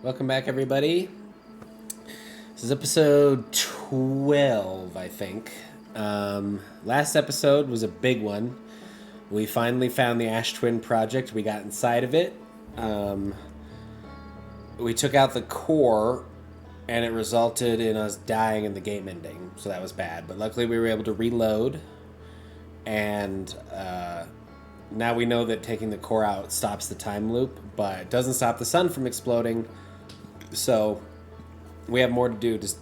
Welcome back, everybody. This is episode 12, I think. Last episode was a big one. We finally found the Ash Twin project. We got inside of it. We took out the core, and it resulted in us dying in the game ending. So that was bad. But luckily, we were able to reload. And now we know that taking the core out stops the time loop, but it doesn't stop the sun from exploding. So we have more to do, just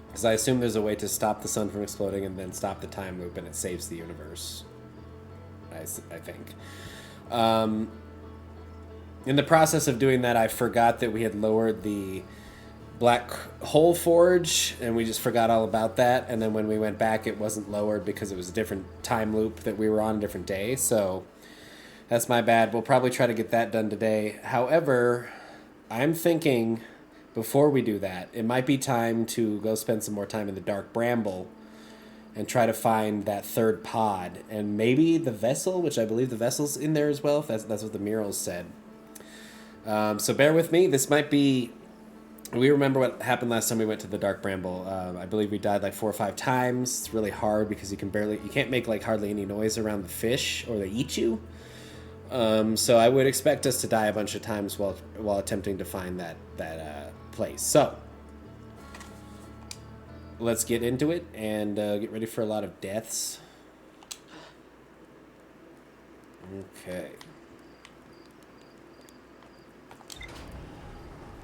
because I assume there's a way to stop the sun from exploding and then stop the time loop, and it saves the universe. I think. In the process of doing that, I forgot that we had lowered the black hole forge, and we just forgot all about that. And then when we went back, it wasn't lowered because it was a different time loop that we were on a different day. So that's my bad. We'll probably try to get that done today. However, I'm thinking before we do that, it might be time to go spend some more time in the Dark Bramble and try to find that third pod and maybe the vessel, which I believe the vessel's in there as well. If that's what the murals said. So bear with me. This might be. We remember what happened last time we went to the Dark Bramble. I believe we died like 4 or 5 times. It's really hard because you can't make like hardly any noise around the fish or they eat you. So I would expect us to die a bunch of times while attempting to find that place. So let's get into it and get ready for a lot of deaths. Okay.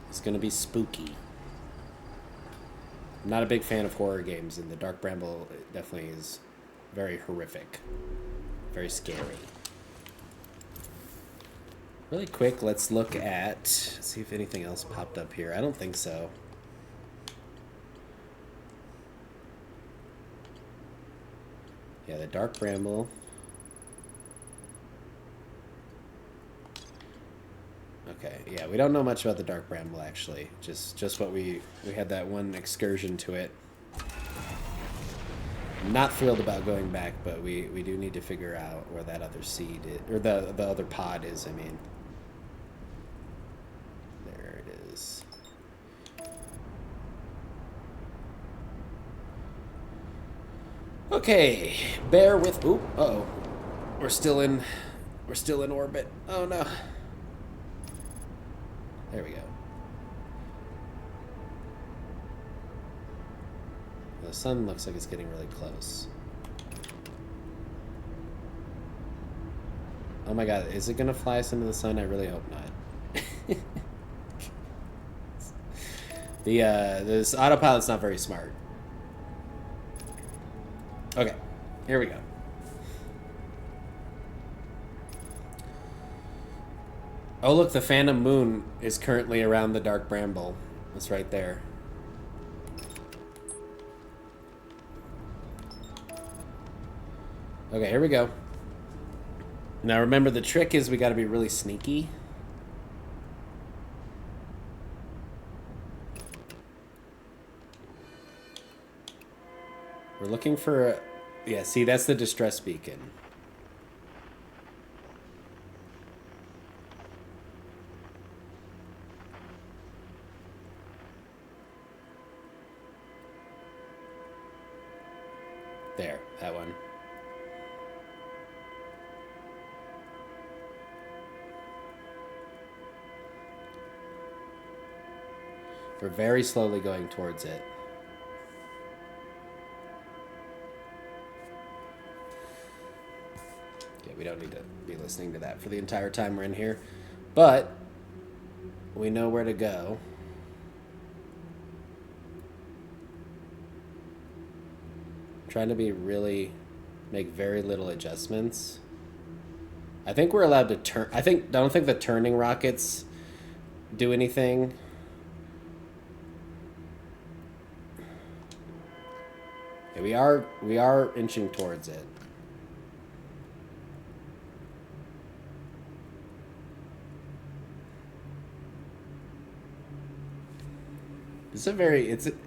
It's gonna be spooky. I'm not a big fan of horror games, and the Dark Bramble definitely is very horrific. Very scary. Really quick, let's look at... see if anything else popped up here. I don't think so. Yeah, the Dark Bramble. Okay, yeah, we don't know much about the Dark Bramble, actually. Just what we had that one excursion to it. I'm not thrilled about going back, but we do need to figure out where that other seed is, or the other pod is, I mean. There it is. Okay, bear with... ooh, uh-oh. We're still in orbit. Oh, no. There we go. The sun looks like it's getting really close. Oh my god, is it gonna fly us into the sun? I really hope not. This autopilot's not very smart. Okay, here we go. Oh, look, the Phantom Moon is currently around the Dark Bramble. It's right there. Okay, here we go. Now remember, the trick is we gotta be really sneaky. We're looking for... yeah, see, that's the distress beacon. There, that one. We're very slowly going towards it. Okay, we don't need to be listening to that for the entire time we're in here. But we know where to go. Trying to make very little adjustments. I think we're allowed to turn. I don't think the turning rockets do anything. Okay, we are inching towards it.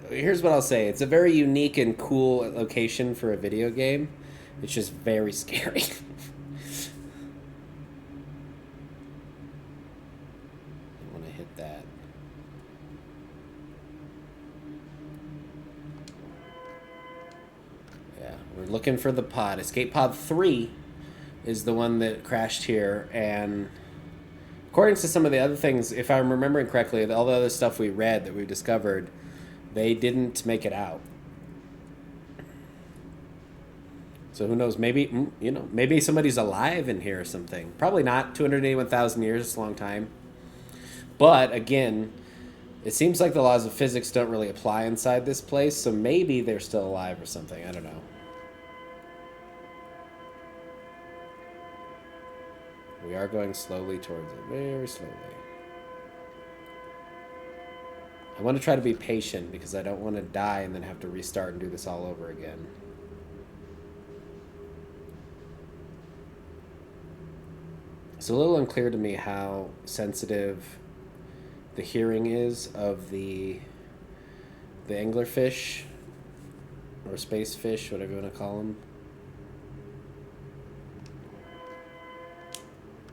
Here's what I'll say. It's a very unique and cool location for a video game. It's just very scary. I want to hit that. We're looking for the pod. Escape pod 3 is the one that crashed here, and according to some of the other things, if I'm remembering correctly, all the other stuff we read that we discovered, they didn't make it out. So who knows? Maybe, maybe somebody's alive in here or something. Probably not. 281,000 years is a long time. But again, it seems like the laws of physics don't really apply inside this place, so maybe they're still alive or something. I don't know. We are going slowly towards it. Very slowly. I want to try to be patient because I don't want to die and then have to restart and do this all over again. It's a little unclear to me how sensitive the hearing is of the anglerfish or space fish, whatever you want to call them.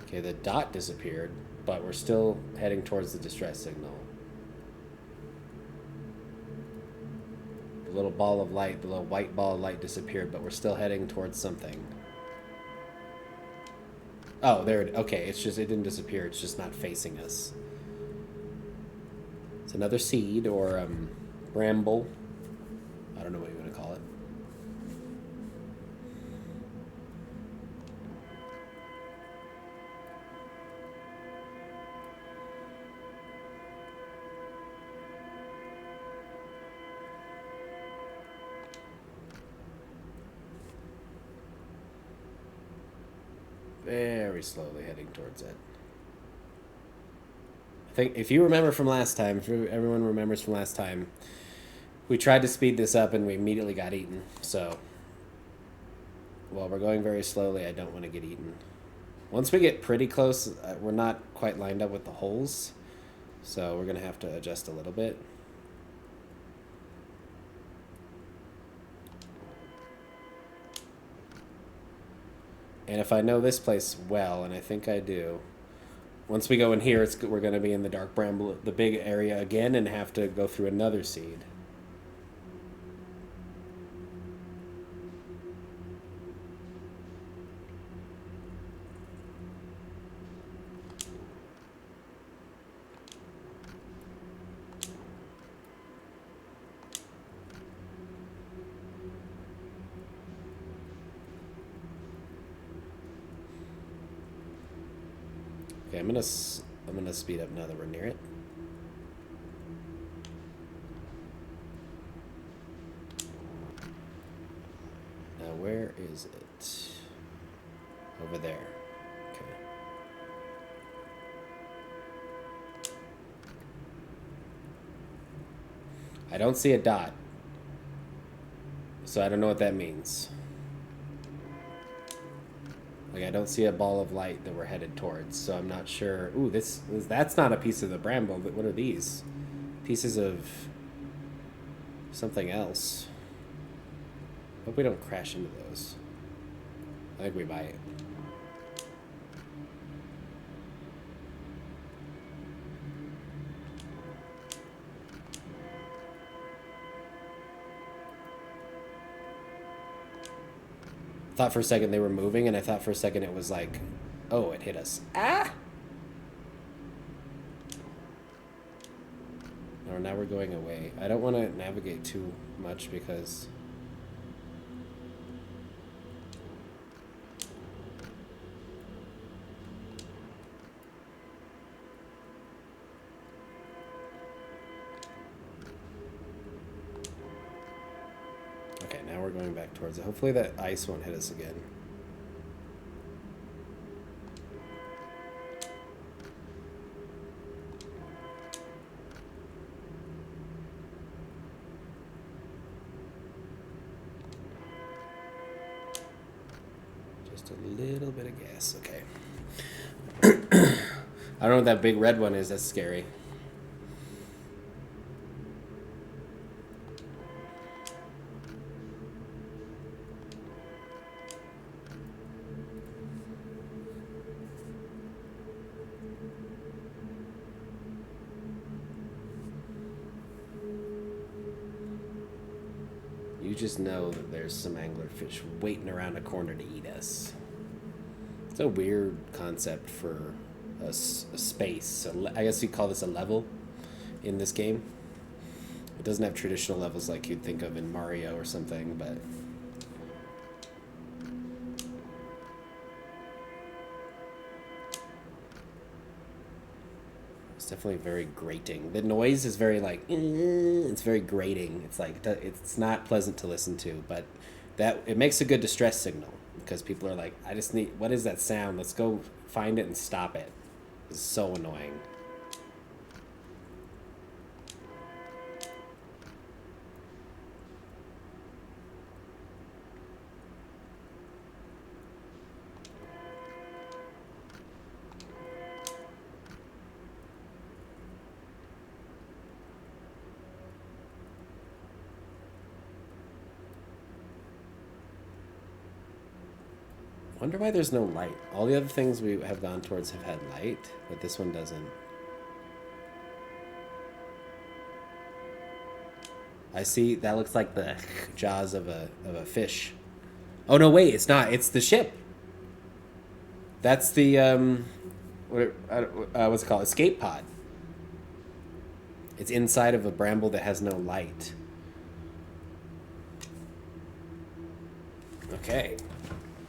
Okay, the dot disappeared, but we're still heading towards the distress signal. The little ball of light, the little white ball of light disappeared, but we're still heading towards something. Oh, there it, okay, it didn't disappear, it's just not facing us. It's another seed or bramble. I don't know what you want to call it. Very slowly heading towards it. I think if you remember from last time, if everyone remembers from last time, we tried to speed this up and we immediately got eaten. So, while we're going very slowly, I don't want to get eaten. Once we get pretty close, we're not quite lined up with the holes, so we're going to have to adjust a little bit. And if I know this place well, and I think I do, once we go in here, we're going to be in the dark bramble, the big area again, and have to go through another seed. Okay, I'm gonna speed up now that we're near it. Now where is it? Over there. Okay. I don't see a dot, so I don't know what that means. Like, I don't see a ball of light that we're headed towards, so I'm not sure. Ooh, that's not a piece of the bramble, but what are these? Pieces of something else. Hope we don't crash into those. I think we buy it. Thought for a second they were moving, and I thought for a second it was like, oh, it hit us. Ah! No, now we're going away. I don't want to navigate too much because... Okay, now we're going back towards it. Hopefully that ice won't hit us again. Just a little bit of gas, okay. I don't know what that big red one is. That's scary. You just know that there's some anglerfish waiting around a corner to eat us. It's a weird concept for a space. I guess you'd call this a level in this game. It doesn't have traditional levels like you'd think of in Mario or something, but... It's definitely very grating. The noise is very like, it's very grating. It's like, it's not pleasant to listen to, but it makes a good distress signal because people are like, I just need, what is that sound? Let's go find it and stop it. It's so annoying. Wonder why there's no light. All the other things we have gone towards have had light, but this one doesn't. I see, that looks like the jaws of a fish. Oh no, wait, it's not. It's the ship. That's the what's it called? Escape pod. It's inside of a bramble that has no light. Okay.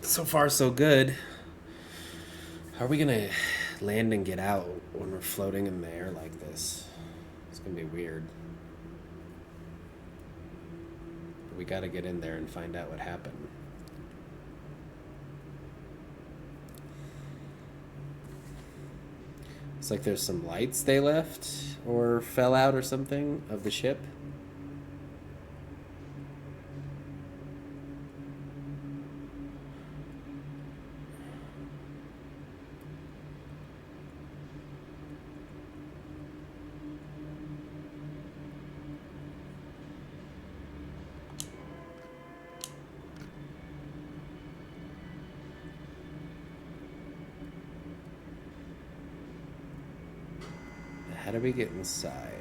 So far, so good. How are we gonna land and get out when we're floating in the air like this? It's gonna be weird. But we gotta get in there and find out what happened. It's like there's some lights they left or fell out or something of the ship. How do we get inside?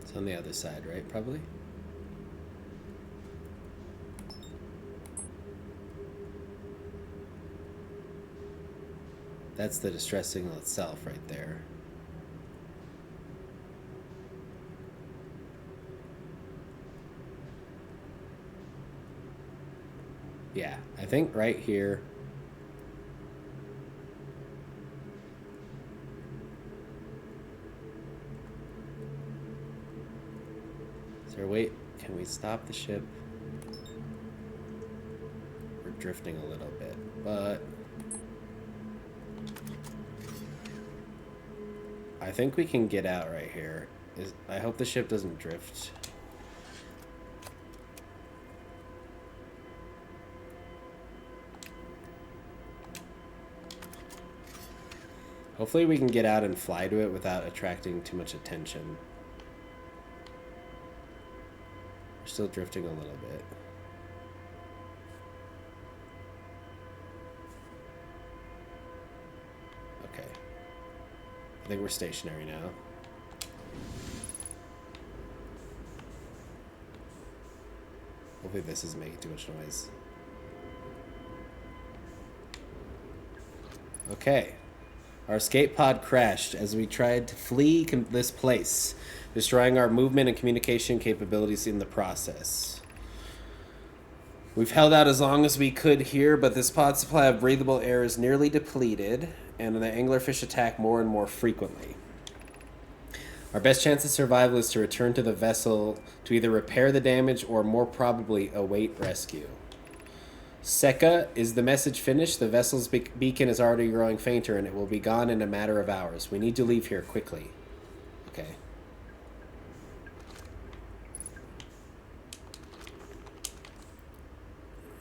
It's on the other side, right? Probably. That's the distress signal itself right there. Yeah, I think right here. Is there a way? Can we stop the ship? We're drifting a little bit, but I think we can get out right here. I hope the ship doesn't drift. Hopefully we can get out and fly to it without attracting too much attention. We're still drifting a little bit. Okay. I think we're stationary now. Hopefully this isn't making too much noise. Okay. Our escape pod crashed as we tried to flee this place, destroying our movement and communication capabilities in the process. We've held out as long as we could here, but this pod supply of breathable air is nearly depleted, and the anglerfish attack more and more frequently. Our best chance of survival is to return to the vessel to either repair the damage or more probably await rescue. Seca, is the message finished? The vessel's beacon is already growing fainter and it will be gone in a matter of hours. We need to leave here quickly. Okay.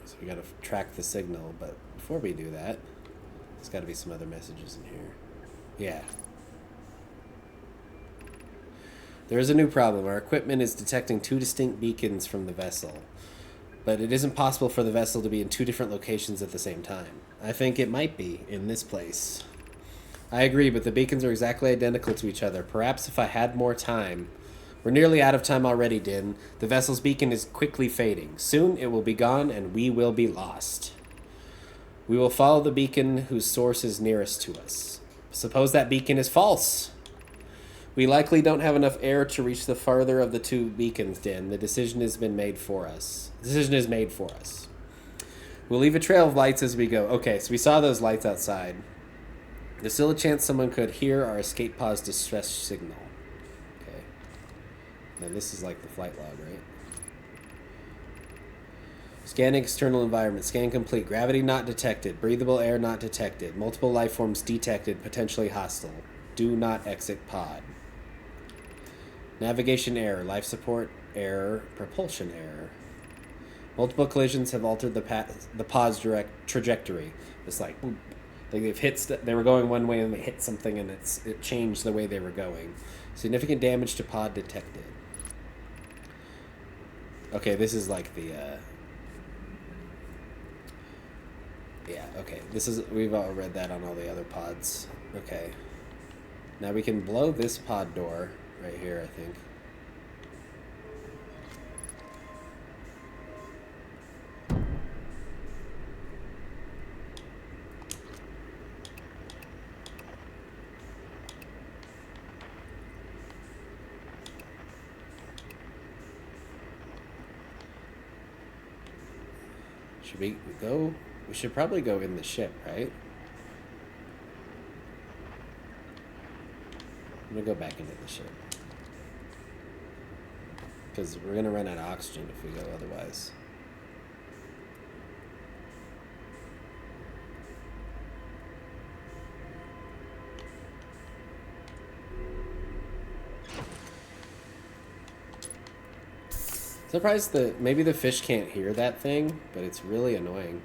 So we gotta track the signal, but before we do that, There's got to be some other messages in here. Yeah. There is a new problem. Our equipment is detecting 2 distinct beacons from the vessel, but it isn't possible for the vessel to be in 2 different locations at the same time. I think it might be in this place. I agree, but the beacons are exactly identical to each other. Perhaps if I had more time. We're nearly out of time already, Din. The vessel's beacon is quickly fading. Soon it will be gone and we will be lost. We will follow the beacon whose source is nearest to us. Suppose that beacon is false. We likely don't have enough air to reach the farther of the 2 beacons, Din. The decision has been made for us. The decision is made for us. We'll leave a trail of lights as we go. Okay, so we saw those lights outside. There's still a chance someone could hear our escape pod's distress signal. Okay. And this is like the flight log, right? Scanning external environment. Scan complete. Gravity not detected. Breathable air not detected. Multiple life forms detected. Potentially hostile. Do not exit pod. Navigation error. Life support error. Propulsion error. Multiple collisions have altered the pod's trajectory. It's like, boop. Like they've hit. They were going one way and they hit something and it changed the way they were going. Significant damage to pod detected. Okay, this is like the. Yeah. Okay. This is we've all read that on all the other pods. Okay. Now we can blow this pod door right here, I think. Should we go? We should probably go in the ship, right? I'm gonna go back into the ship. Because we're gonna run out of oxygen if we go otherwise. Surprised that maybe the fish can't hear that thing, but it's really annoying.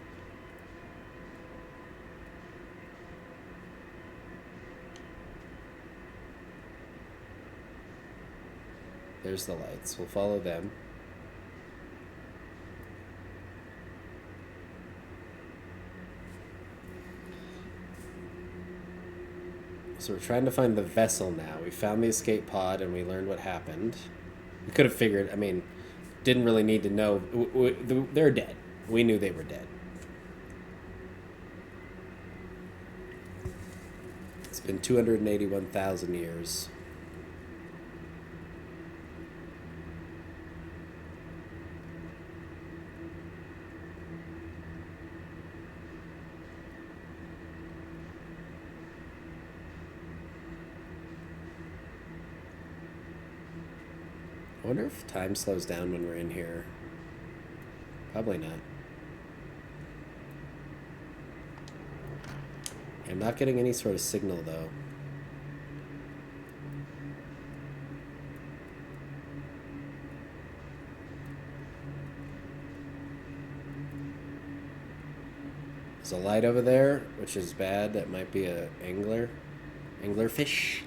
There's the lights. We'll follow them. So we're trying to find the vessel now. We found the escape pod and we learned what happened. We could have figured, I mean, didn't really need to know. They're dead. We knew they were dead. It's been 281,000 years. I wonder if time slows down when we're in here. Probably not. I'm not getting any sort of signal, though. There's a light over there, which is bad. That might be a anglerfish.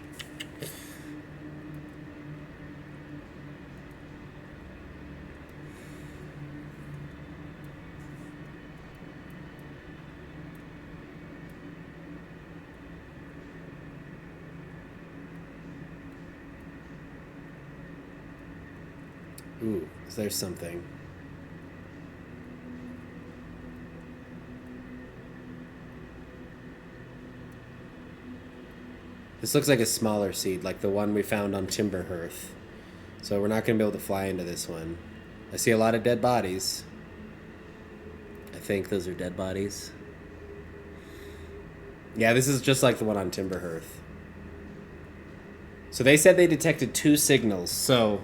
Ooh, is there something? This looks like a smaller seed, like the one we found on Timber Hearth. So we're not going to be able to fly into this one. I see a lot of dead bodies. I think those are dead bodies. Yeah, this is just like the one on Timber Hearth. So they said they detected 2 signals. So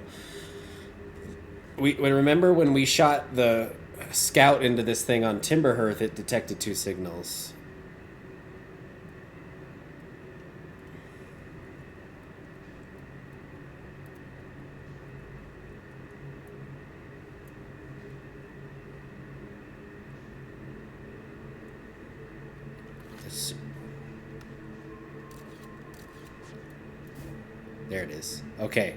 we remember when we shot the scout into this thing on Timber Hearth, it detected 2 signals. There it is. Okay.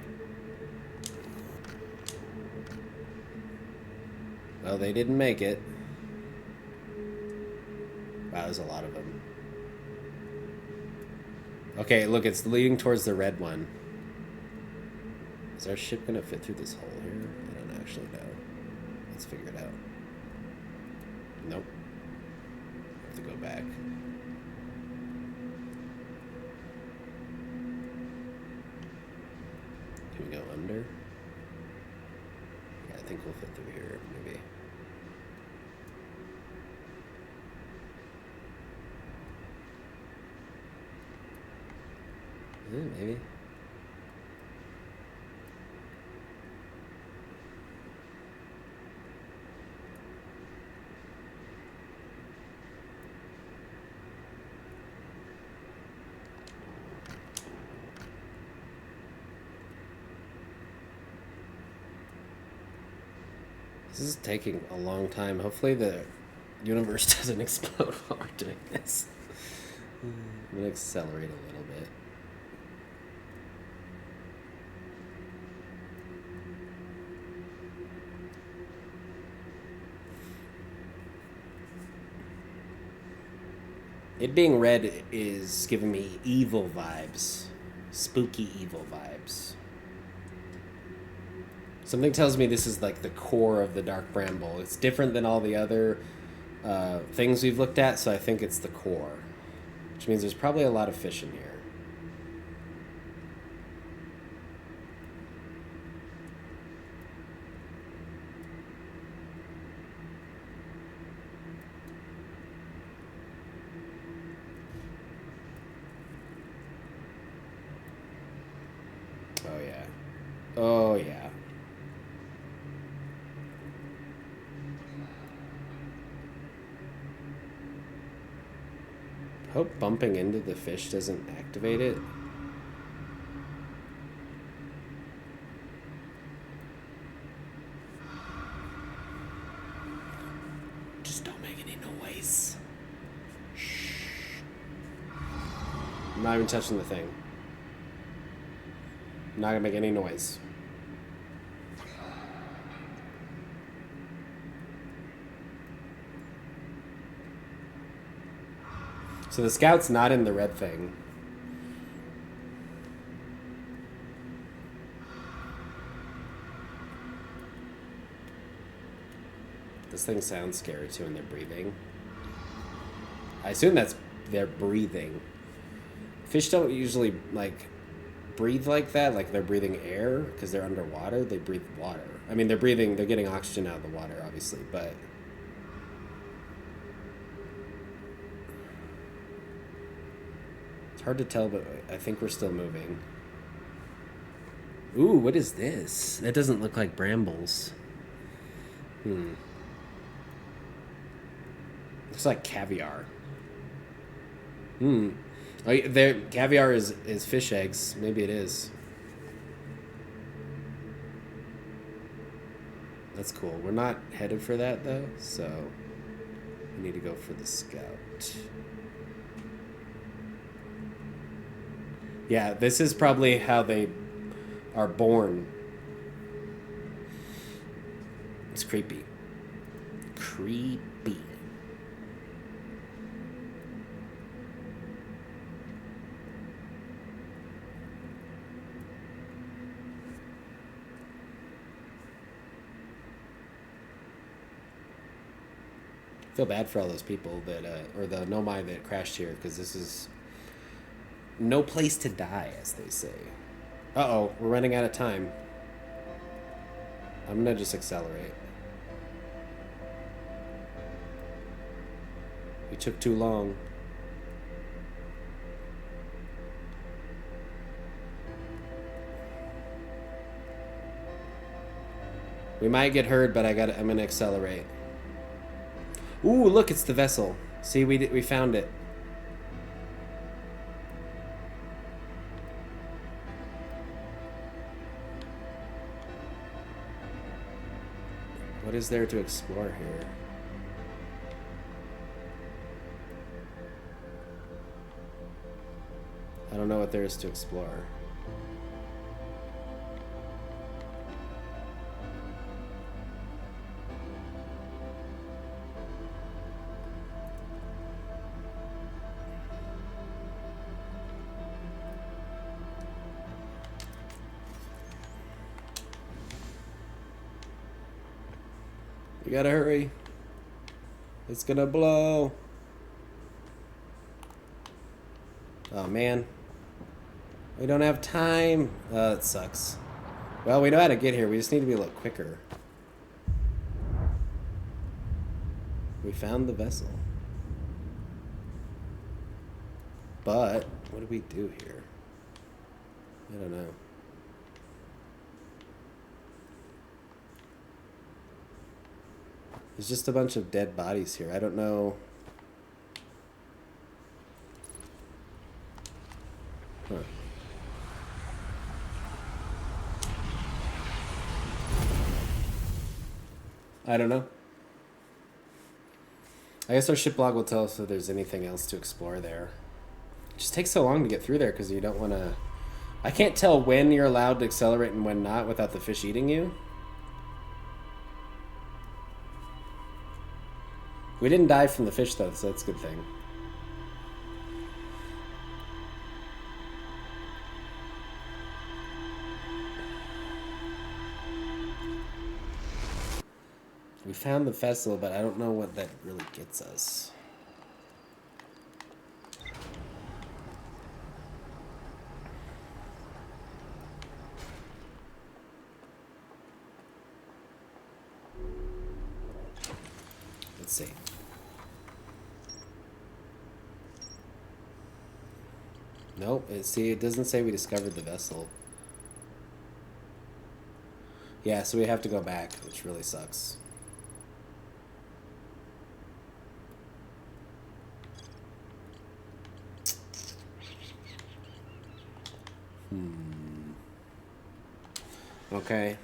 Well, they didn't make it. Wow, there's a lot of them. Okay, look, it's leading towards the red one. Is our ship gonna fit through this hole here? I don't actually know. Let's figure it out. Nope. Have to go back. Can we go under? Yeah, I think we'll fit through here, maybe. Maybe. This is taking a long time. Hopefully the universe doesn't explode while we're doing this. I'm going to accelerate a little bit. It being red is giving me evil vibes. Spooky evil vibes. Something tells me this is like the core of the dark bramble. It's different than all the other things we've looked at, so I think it's the core. Which means there's probably a lot of fish in here. Oh yeah. Oh yeah. Hope bumping into the fish doesn't activate it. Just don't make any noise. Shh. I'm not even touching the thing. I'm not gonna make any noise. So the scout's not in the red thing. This thing sounds scary too when they're breathing. I assume that's they're breathing. Fish don't usually like breathe like that, like they're breathing air because they're underwater. They breathe water. I mean, they're getting oxygen out of the water, obviously, but it's hard to tell, but I think we're still moving. Ooh, what is this? That doesn't look like brambles. Looks like caviar. Oh, there, caviar is fish eggs. Maybe it is. That's cool. We're not headed for that, though, so we need to go for the scout. Yeah, this is probably how they are born. It's creepy. Creepy. I feel bad for all those people that, or the nomai that crashed here, because this is no place to die, as they say. Uh-oh, we're running out of time. I'm gonna just accelerate. We took too long. We might get hurt, but I'm gonna accelerate. Ooh, look, it's the vessel. See, we found it. What is there to explore here? I don't know what there is to explore. We gotta hurry. It's gonna blow. Oh, man. We don't have time. Oh, that sucks. Well, we know how to get here. We just need to be a little quicker. We found the vessel. But, what do we do here? I don't know. There's just a bunch of dead bodies here. I don't know. Huh. I don't know. I guess our ship log will tell us if there's anything else to explore there. It just takes so long to get through there because you don't want to... I can't tell when you're allowed to accelerate and when not without the fish eating you. We didn't die from the fish though, so that's a good thing. We found the vessel, but I don't know what that really gets us. Let's see. Nope, see, it doesn't say we discovered the vessel. Yeah, so we have to go back, which really sucks. Okay.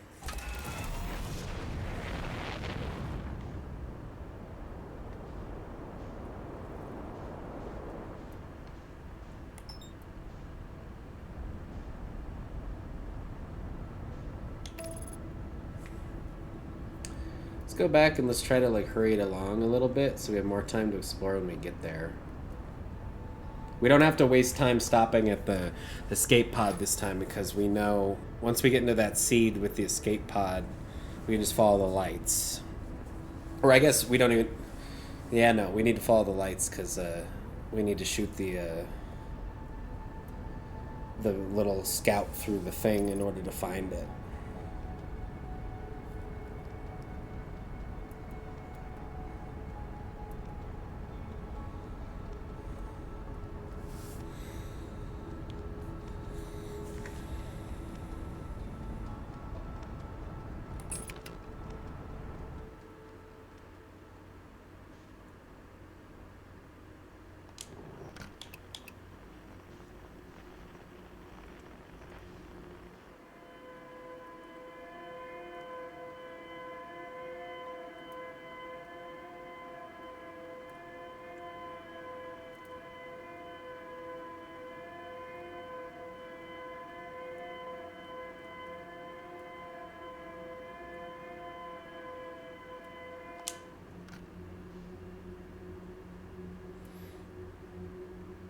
Let's go back and let's try to like hurry it along a little bit so we have more time to explore when we get there. We don't have to waste time stopping at the escape pod this time because we know once we get into that seed with the escape pod, we can just follow the lights. Or I guess we don't even... Yeah, no, we need to follow the lights because we need to shoot the little scout through the thing in order to find it.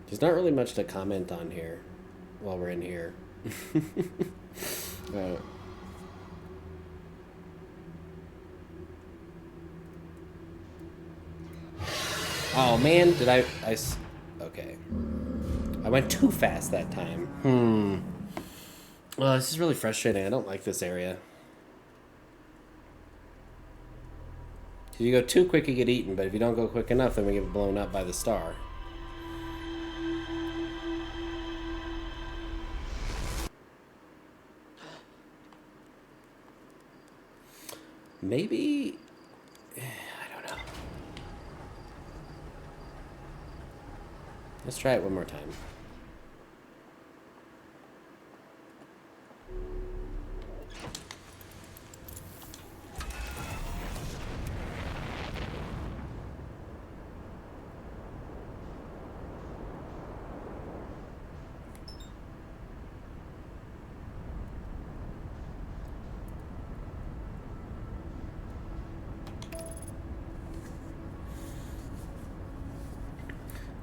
There's not really much to comment on here while we're in here. Oh man, did I okay. I went too fast that time. Well, this is really frustrating. I don't like this area. If you go too quick, you get eaten, but if you don't go quick enough, then we get blown up by the star. Maybe... I don't know. Let's try it one more time.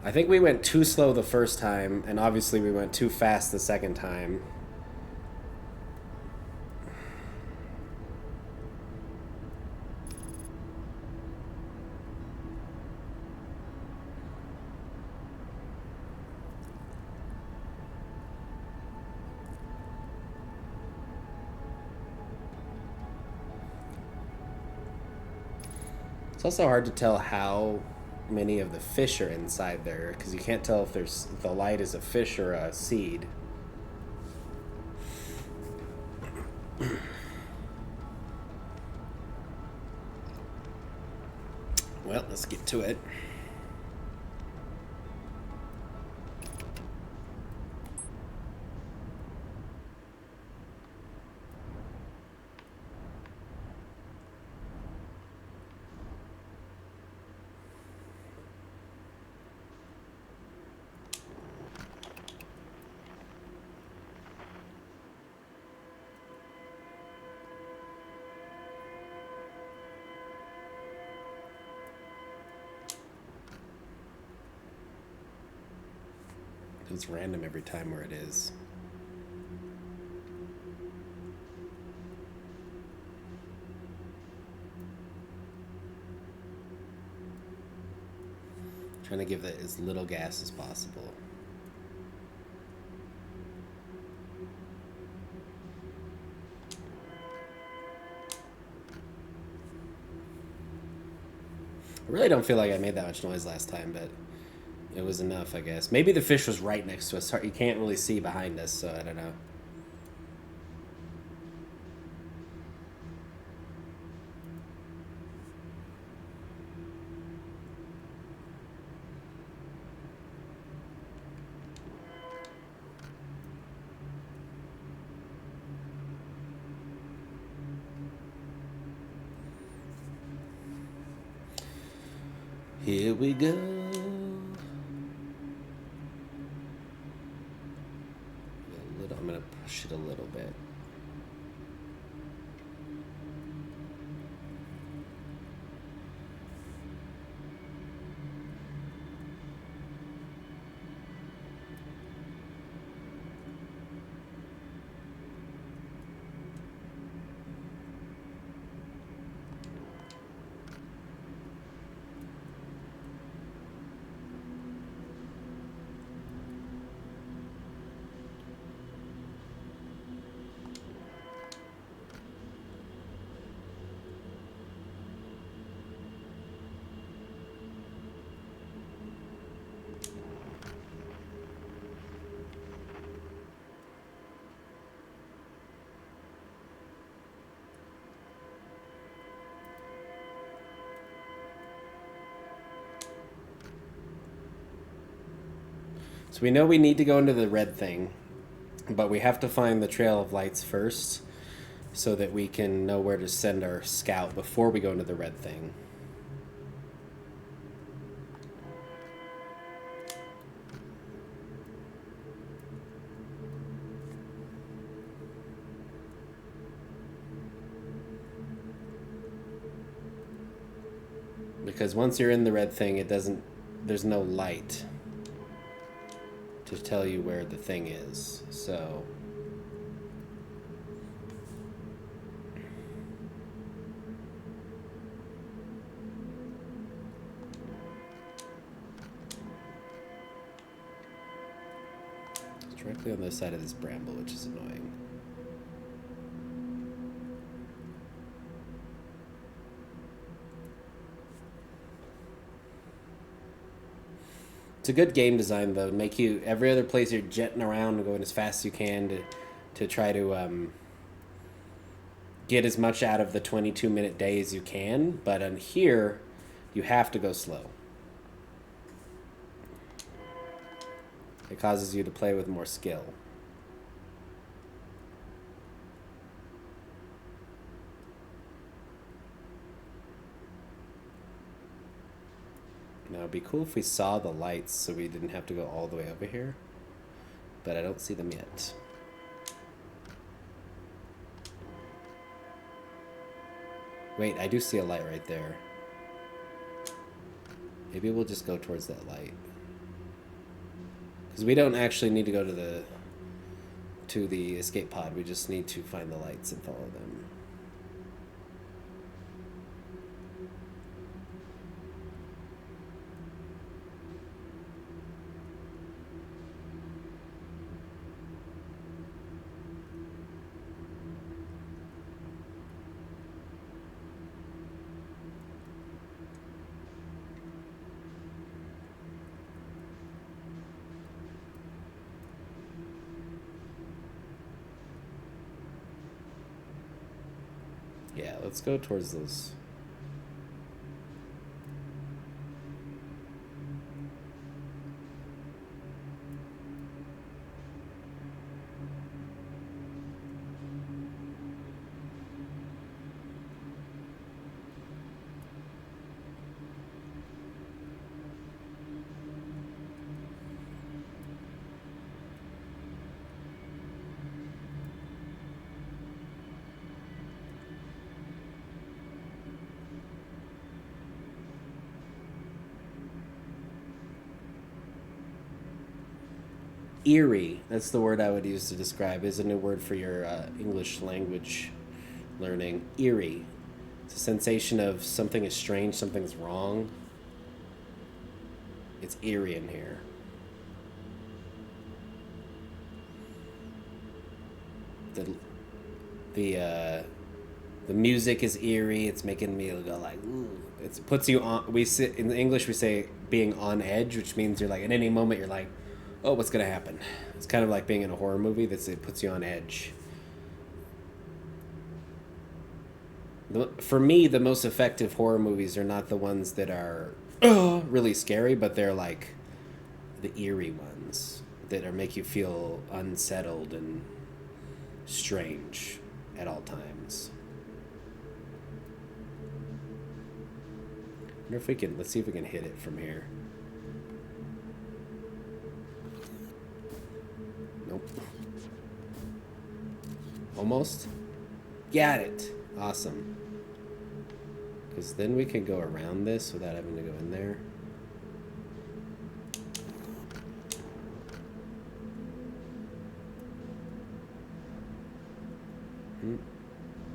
I think we went too slow the first time, and obviously we went too fast the second time. It's also hard to tell how many of the fish are inside there because you can't tell if the light is a fish or a seed. Well, let's get to it. It's random every time where it is. Trying to give it as little gas as possible. I really don't feel like I made that much noise last time, but it was enough, I guess. Maybe the fish was right next to us. You can't really see behind us, so I don't know. Here we go. I'm going to push it a little bit. So we know we need to go into the red thing, but we have to find the trail of lights first so that we can know where to send our scout before we go into the red thing. Because once you're in the red thing, there's no light to tell you where the thing is. So it's directly on the side of this bramble, which is annoying. It's a good game design, though. Make you, every other place you're jetting around and going as fast as you can to try to get as much out of the 22-minute day as you can. But on here, you have to go slow. It causes you to play with more skill. Now, it'd be cool if we saw the lights so we didn't have to go all the way over here. But I don't see them yet. Wait, I do see a light right there. Maybe we'll just go towards that light. Because we don't actually need to go to the escape pod. We just need to find the lights and follow them. Yeah, let's go towards those. Eerie, that's the word I would use to describe, is a new word for your English language learning. Eerie. It's a sensation of something is strange, something's wrong. It's eerie in here. The the music is eerie. It's making me go like, ooh. It puts you on. We sit in English. We say being on edge, which means you're like at any moment you're like, oh, what's gonna happen? It's kind of like being in a horror movie. It puts you on edge. For me, the most effective horror movies are not the ones that are really scary, but they're like the eerie ones that are make you feel unsettled and strange at all times. I wonder if we can. Let's see if we can hit it from here. Nope. Almost. Got it. Awesome. Because then we can go around this without having to go in there.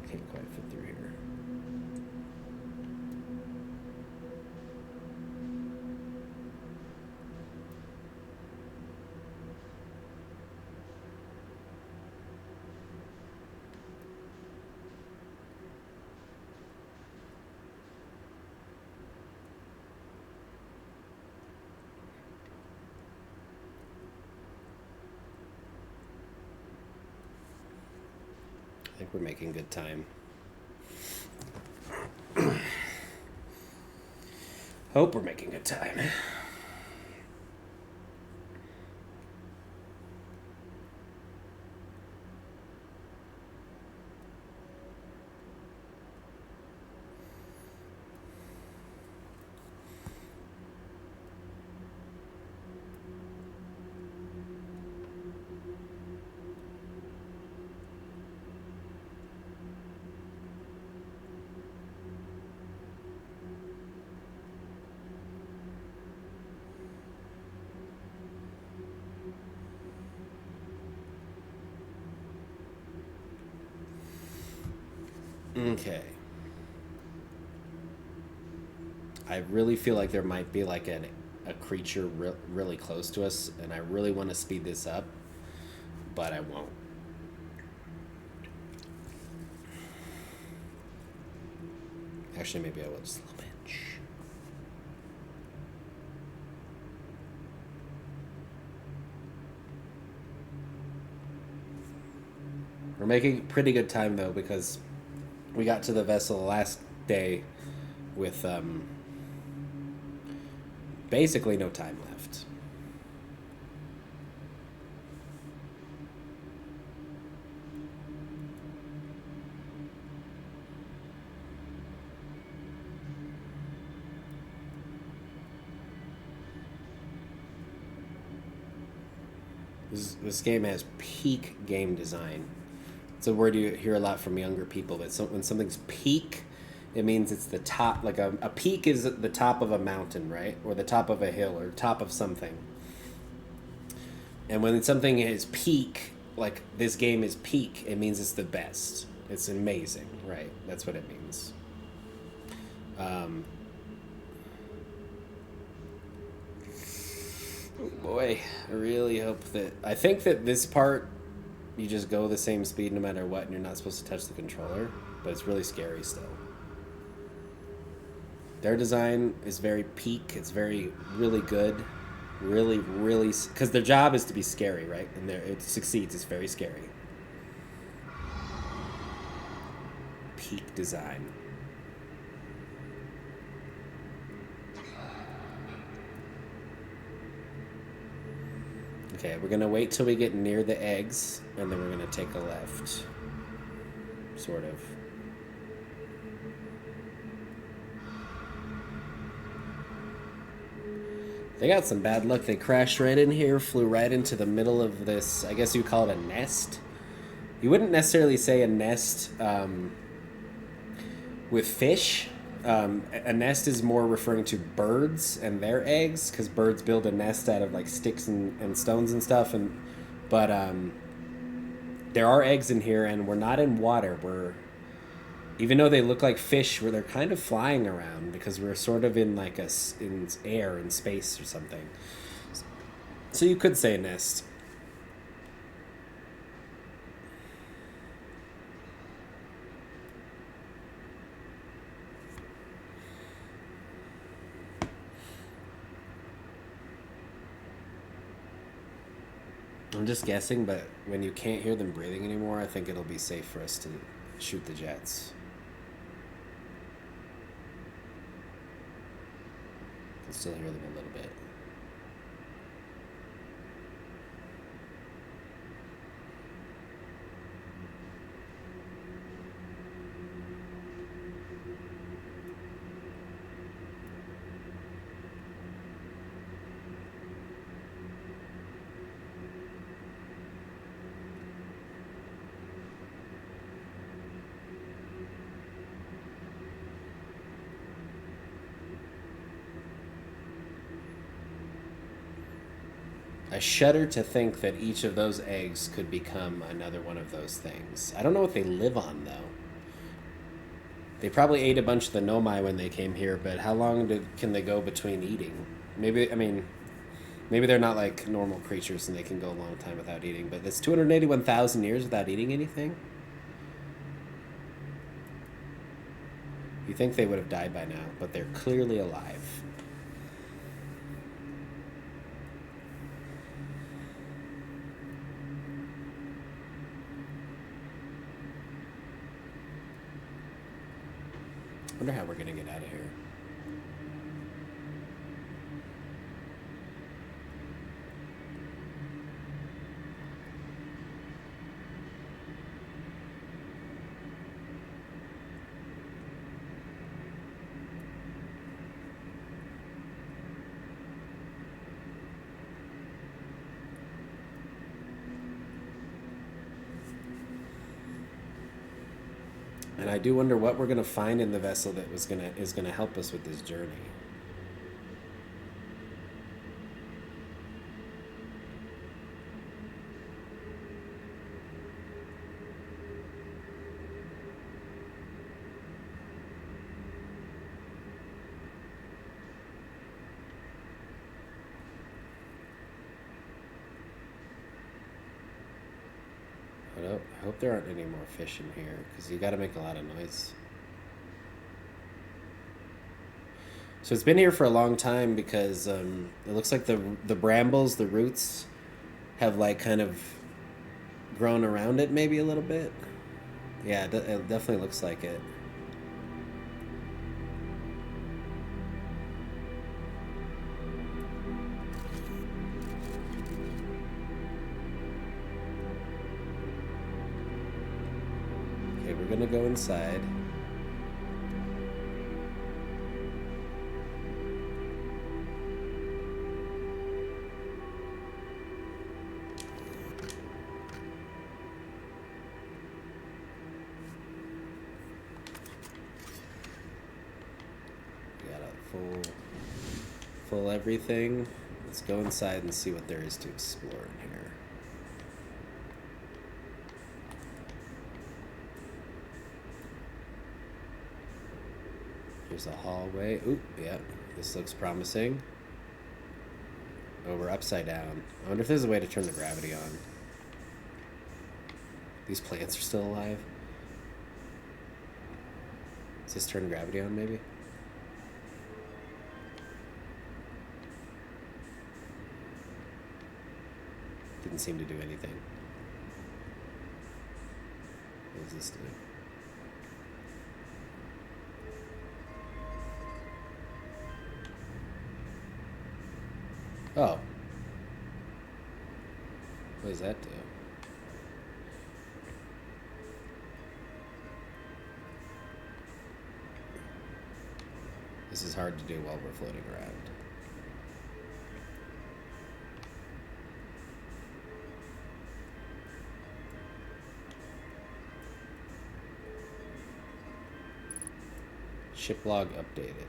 Can't quite fit through here. I think we're making good time. Hope we're making good time. Okay. I really feel like there might be like a creature really close to us, and I really want to speed this up, but I won't. Actually, maybe I will just a little bit. We're making pretty good time though, because we got to the vessel last day with basically no time left. This game has peak game design. It's a word you hear a lot from younger people. That when something's peak, it means it's the top. Like a peak is the top of a mountain, right? Or the top of a hill, or top of something. And when something is peak, like this game is peak, it means it's the best. It's amazing, right? That's what it means. Oh boy, I really hope that. I think that this part, you just go the same speed no matter what, and you're not supposed to touch the controller, but it's really scary still. Their design is very peak. It's very, really good. Really, because their job is to be scary, right? And it succeeds. It's very scary. peak design. Okay, we're gonna wait till we get near the eggs, and then we're gonna take a left. Sort of. They got some bad luck. They crashed right in here, flew right into the middle of this, I guess you would call it a nest. You wouldn't necessarily say a nest with fish. A nest is more referring to birds and their eggs, because birds build a nest out of like sticks and stones and stuff. But there are eggs in here, and we're not in water. Even though they look like fish, where they're kind of flying around, because we're sort of in like in air, in space or something. So you could say nest. I'm just guessing, but when you can't hear them breathing anymore, I think it'll be safe for us to shoot the jets. I can still hear them a little bit. I shudder to think that each of those eggs could become another one of those things. I don't know what they live on, though. They probably ate a bunch of the nomai when they came here, but how long can they go between eating? Maybe they're not like normal creatures and they can go a long time without eating, but that's 281,000 years without eating anything? You think they would have died by now, but they're clearly alive. I wonder how we're gonna get out of here. And I do wonder what we're gonna find in the vessel that is gonna help us with this journey. I hope there aren't any more fish in here, because you got to make a lot of noise. So it's been here for a long time, because it looks like the brambles, the roots, have like kind of grown around it maybe a little bit. Yeah, it definitely looks like it. We're gonna go inside. We got a full everything. Let's go inside and see what there is to explore in here. There's a hallway. Oop, yeah, this looks promising. Oh, we're upside down. I wonder if there's a way to turn the gravity on. These plants are still alive. Does this turn gravity on, maybe? Didn't seem to do anything. What does this do? Oh. What does that do? This is hard to do while we're floating around. Ship log updated.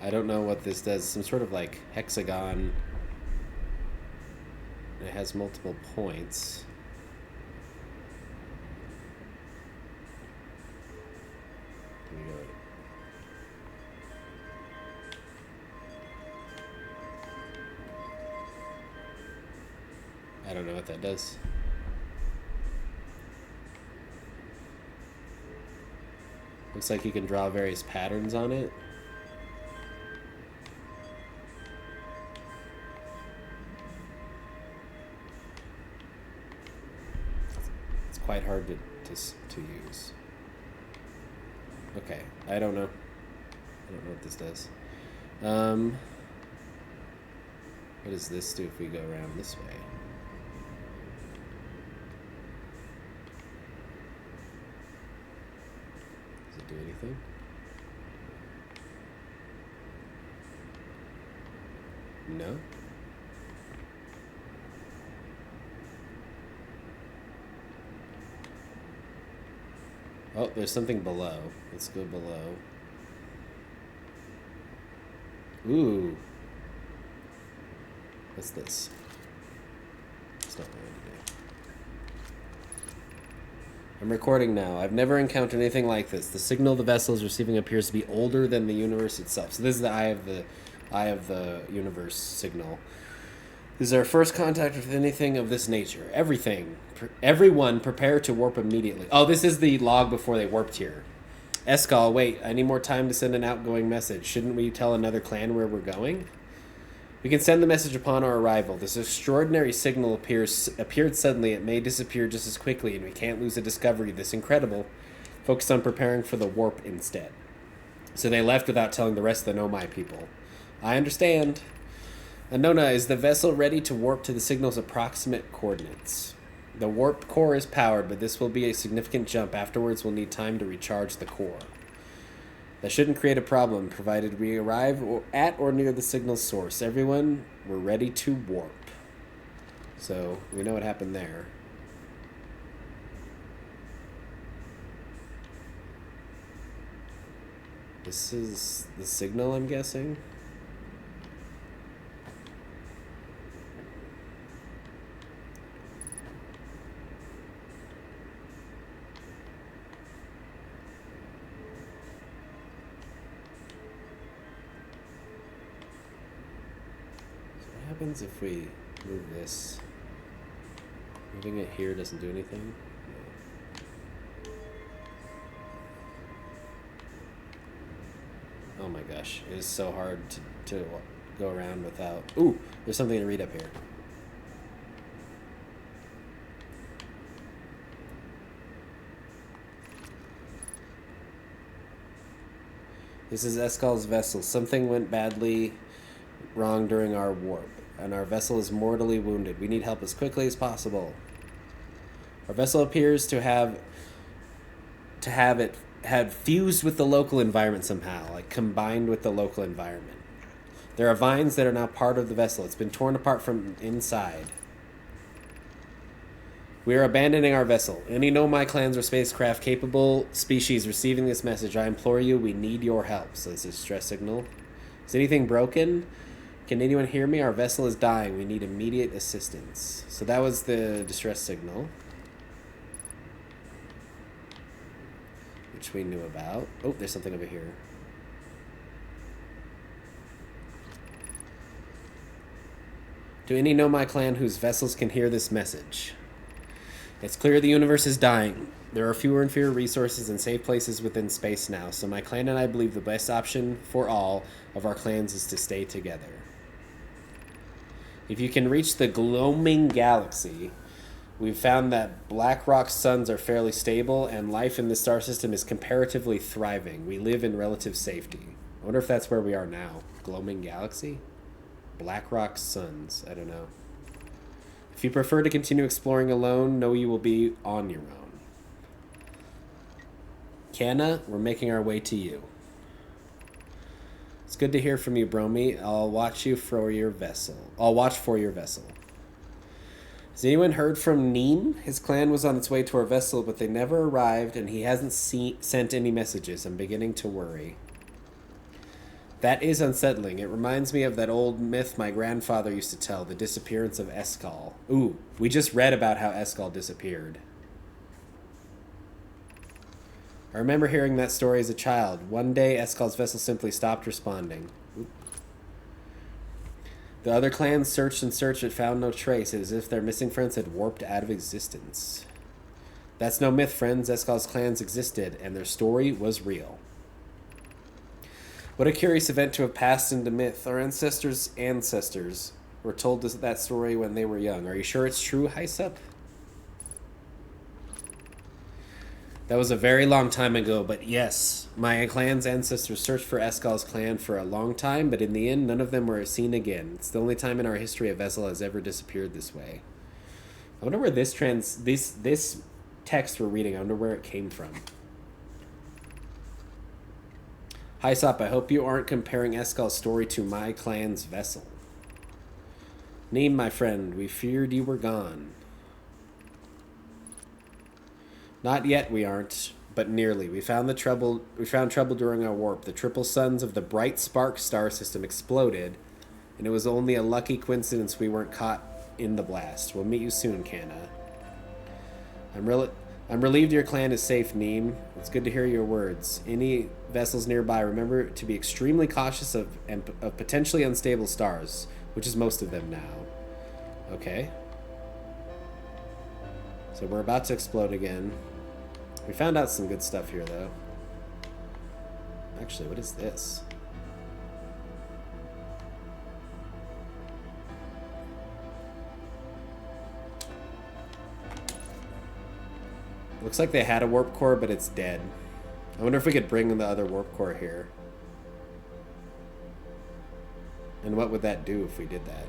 I don't know what this does. Some sort of like hexagon. It has multiple points. Here we go. I don't know what that does. Looks like you can draw various patterns on it. It's quite hard to use. Okay, I don't know. I don't know what this does. What does this do if we go around this way? Do anything? No? Oh, there's something below. Let's go below. Ooh. What's this? It's not what I want to do. I'm recording now. I've never encountered anything like this. The signal the vessel is receiving appears to be older than the universe itself. So this is the eye of the universe signal. This is our first contact with anything of this nature. Everyone prepare to warp immediately. Oh, this is the log before they warped here. Escal, wait, I need more time to send an outgoing message. Shouldn't we tell another clan where we're going? We can send the message upon our arrival. This extraordinary signal appeared suddenly. It may disappear just as quickly, and we can't lose a discovery this incredible. Focus on preparing for the warp instead. So they left without telling the rest of the Nomai people. I understand. Anona, is the vessel ready to warp to the signal's approximate coordinates? The warp core is powered, but this will be a significant jump. Afterwards, we'll need time to recharge the core. That shouldn't create a problem, provided we arrive at or near the signal source. Everyone, we're ready to warp. So, we know what happened there. This is the signal, I'm guessing. What happens if we move this? Moving it here doesn't do anything? No. Oh my gosh, it is so hard to go around without... Ooh, there's something to read up here. This is Escal's vessel. Something went badly wrong during our warp, and our vessel is mortally wounded. We need help as quickly as possible. Our vessel appears to have it had fused with the local environment somehow, like combined with the local environment. There are vines that are now part of the vessel. It's been torn apart from inside. We are abandoning our vessel. Any Nomai clans or spacecraft capable species receiving this message, I implore you, we need your help. So this is stress signal. Is anything broken? Can anyone hear me? Our vessel is dying. We need immediate assistance. So that was the distress signal, which we knew about. Oh, there's something over here. To any Nomai clan whose vessels can hear this message. It's clear the universe is dying. There are fewer and fewer resources and safe places within space now, so my clan and I believe the best option for all of our clans is to stay together. If you can reach the gloaming galaxy, we've found that black rock suns are fairly stable and life in the star system is comparatively thriving. We live in relative safety. I wonder if that's where we are now. Gloaming galaxy? Black rock suns. I don't know. If you prefer to continue exploring alone, know you will be on your own. Canna, we're making our way to you. It's good to hear from you, Bromy. I'll watch for your vessel. Has anyone heard from Neem? His clan was on its way to our vessel, but they never arrived, and he hasn't sent any messages. I'm beginning to worry. That is unsettling. It reminds me of that old myth my grandfather used to tell, the disappearance of Eskal. Ooh, we just read about how Eskal disappeared. I remember hearing that story as a child. One day, Eskal's vessel simply stopped responding. Oop. The other clans searched and searched but found no trace, as if their missing friends had warped out of existence. That's no myth, friends. Eskal's clans existed, and their story was real. What a curious event to have passed into myth. Our ancestors' ancestors were told that story when they were young. Are you sure it's true, Hysup? That was a very long time ago, but yes, my clan's ancestors searched for Eskal's clan for a long time, but in the end, none of them were seen again. It's the only time in our history a vessel has ever disappeared this way. I wonder where this text we're reading, I wonder where it came from. Hi, Sop, I hope you aren't comparing Eskal's story to my clan's vessel. Neem, my friend, we feared you were gone. Not yet, we aren't, but nearly. We found trouble during our warp. The triple suns of the bright spark star system exploded, and it was only a lucky coincidence we weren't caught in the blast. We'll meet you soon, Canna. I'm relieved your clan is safe, Neem. It's good to hear your words. Any vessels nearby, remember to be extremely cautious of potentially unstable stars, which is most of them now. Okay. So we're about to explode again. We found out some good stuff here, though. Actually, what is this? Looks like they had a warp core, but it's dead. I wonder if we could bring the other warp core here. And what would that do if we did that?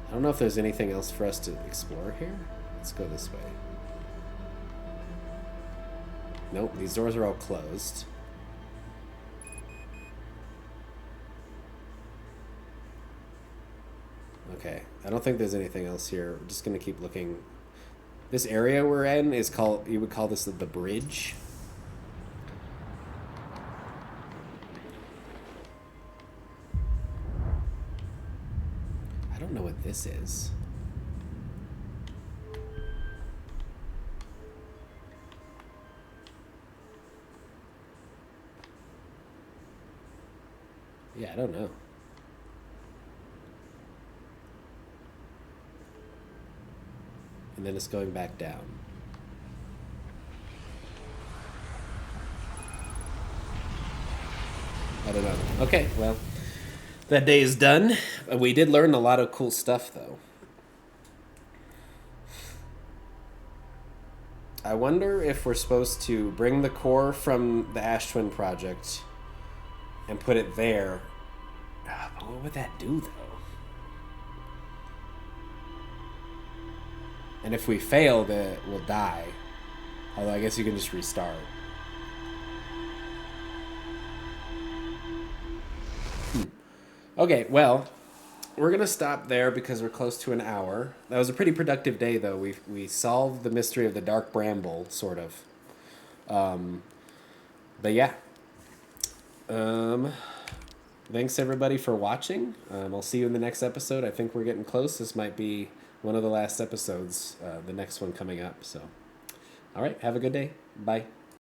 I don't know if there's anything else for us to explore here. Let's go this way. Nope, these doors are all closed. Okay, I don't think there's anything else here. We're just gonna keep looking. This area we're in is called, you would call this the bridge. I don't know what this is. Yeah, I don't know. And then it's going back down. I don't know. Okay, well, that day is done. We did learn a lot of cool stuff, though. I wonder if we're supposed to bring the core from the Ash Twin project and put it there. But what would that do, though? And if we fail, we'll die. Although I guess you can just restart. Okay, well, we're going to stop there because we're close to an hour. That was a pretty productive day, though. We solved the mystery of the Dark Bramble, sort of. But yeah. Thanks, everybody, for watching. I'll see you in the next episode. I think we're getting close. This might be one of the last episodes, the next one coming up. So, all right, have a good day. Bye.